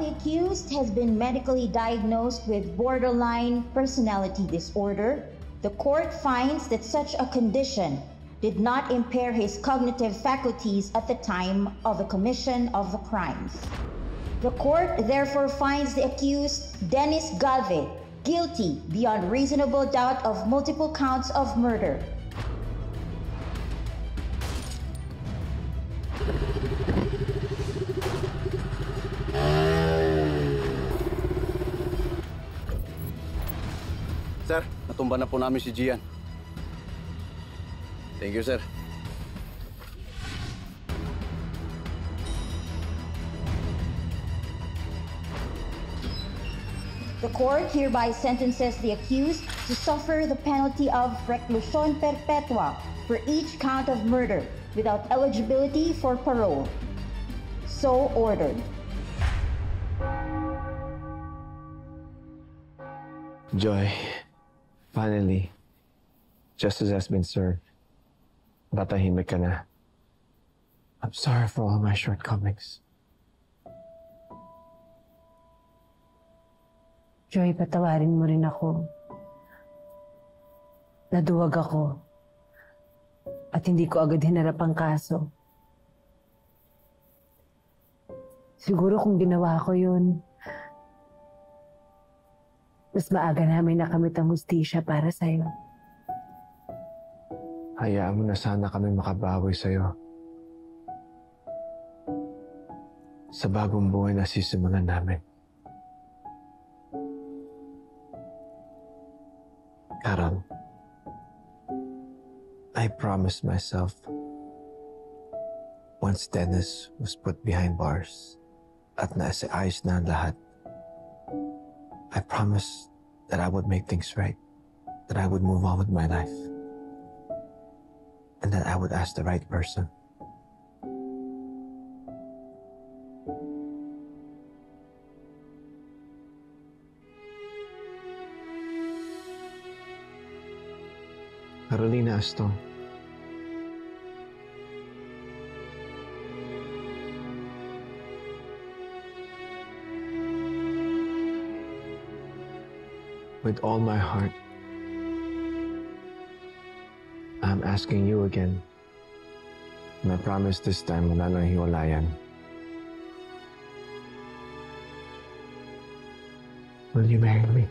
the accused has been medically diagnosed with borderline personality disorder, the court finds that such a condition did not impair his cognitive faculties at the time of the commission of the crimes. The court therefore finds the accused, Dennis Galve, guilty beyond reasonable doubt of multiple counts of murder. Sir, natumba na po namin si Gian. Thank you, sir. The court hereby sentences the accused to suffer the penalty of reclusión perpetua for each count of murder without eligibility for parole. So ordered. Joy, finally, justice has been served. Batahimik ka na. I'm sorry for all my shortcomings. Joy, patawarin mo rin ako. Naduwag ako. At hindi ko agad hinarap ang kaso. Siguro kung ginawa ko yun, mas maaga namin nakamit ang hustisya para sa'yo. Hayaan mo na sana kami makabawi sa'yo. Sa bagong buhay na sisimulan namin. Carol, I promised myself once Dennis was put behind bars at naayos na ang lahat, I promised that I would make things right, that I would move on with my life, and that I would ask the right person. Carolina Aston. With all my heart, I'm asking you again, and I promise this time wala nang hiwalayan. Will you marry me?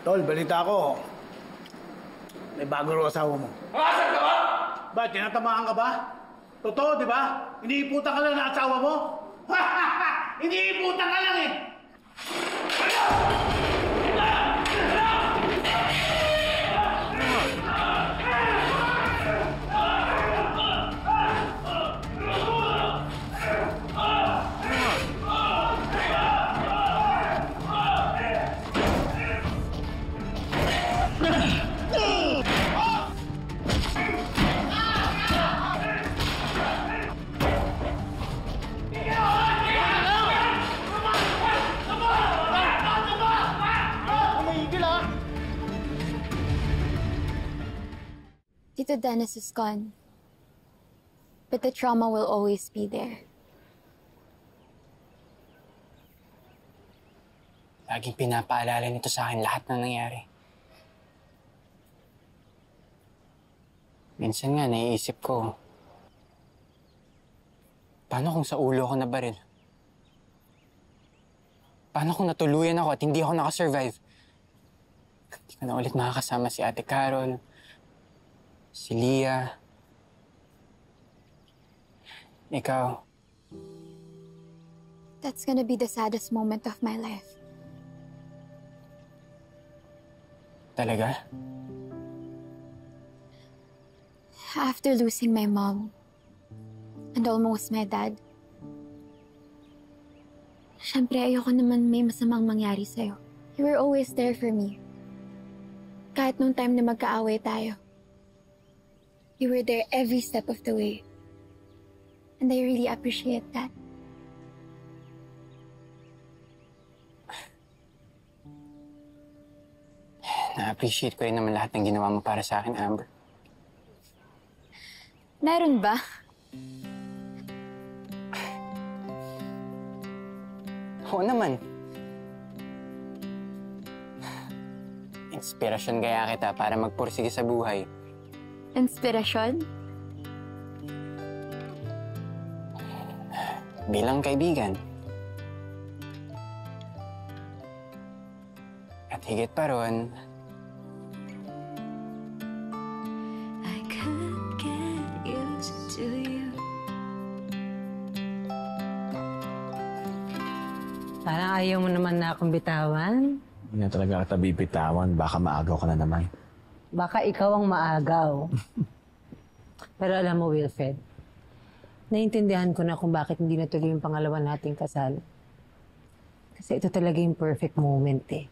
Tol, balita ko. May bago rin asawa mo. Makasal ka ba? Ba't? Tinatamaan ka ba? Totoo, di ba? Iniiputan ka lang ng asawa mo? Iniiputan ka lang eh! Tito Dennis is gone, but the trauma will always be there. Laging pinapaalala nito sa akin lahat ng nangyari. Minsan nga, naiisip ko, paano kung sa ulo ako nabaril? Paano kung natuluyan ako at hindi ako nakasurvive? Hindi ko na ulit makakasama si Ate Carol, si Leah. Ikaw. That's gonna be the saddest moment of my life. Talaga? After losing my mom and almost my dad, syempre ayoko naman may masamang mangyari sa'yo. You were always there for me. Kahit nung time na magkaaway tayo. You were there every step of the way. And I really appreciate that. Na-appreciate ko rin naman lahat ng ginawa mo para sa akin, Amber. Meron ba? Oo naman. Inspirasyon kaya kita para magpursige sa buhay. Inspirasyon? Bilang kaibigan. At higit pa ron, I could get used to you. Parang ayaw mo naman na akong bitawan. Hindi na talaga kita bibitawan. Baka maagaw ka na naman. Baka ikaw ang maagaw. Pero alam mo, Wilfred, naiintindihan ko na kung bakit hindi natuloy yung pangalawa nating kasal. Kasi ito talaga yung perfect moment eh.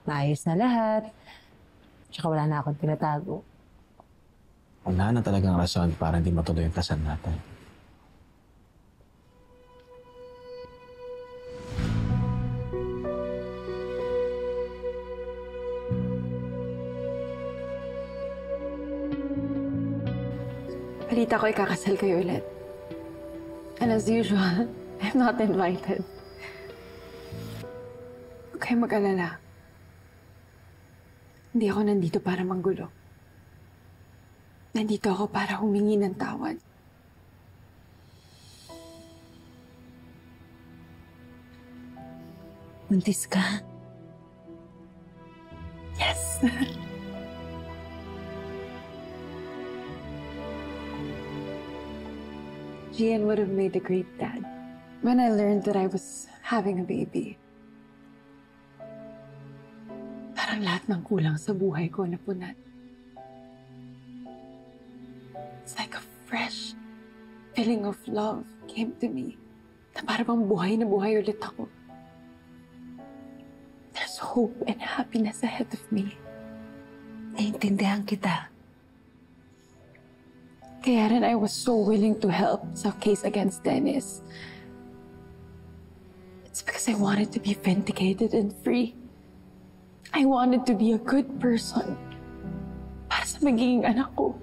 Maayos na lahat. Tsaka wala na akong tinatago. Wala na talagang rason para hindi matuloy yung kasal natin. Balita ko ikakasal kayo ulit. And as usual, I'm not invited. Huwag kayong mag-alala. Hindi ako nandito para manggulo. Nandito ako para humingi ng tawad. Buntis ka? Yes! Gian would have made a great dad. When I learned that I was having a baby, parang lahat ng kulang sa buhay ko napunan. It's like a fresh feeling of love came to me. Na parang buhay na buhay ulit ako. There's hope and happiness ahead of me. Naiintindihan kita. Kaya rin I was so willing to help sa case against Dennis. It's because I wanted to be vindicated and free. I wanted to be a good person para sa magiging anak ko.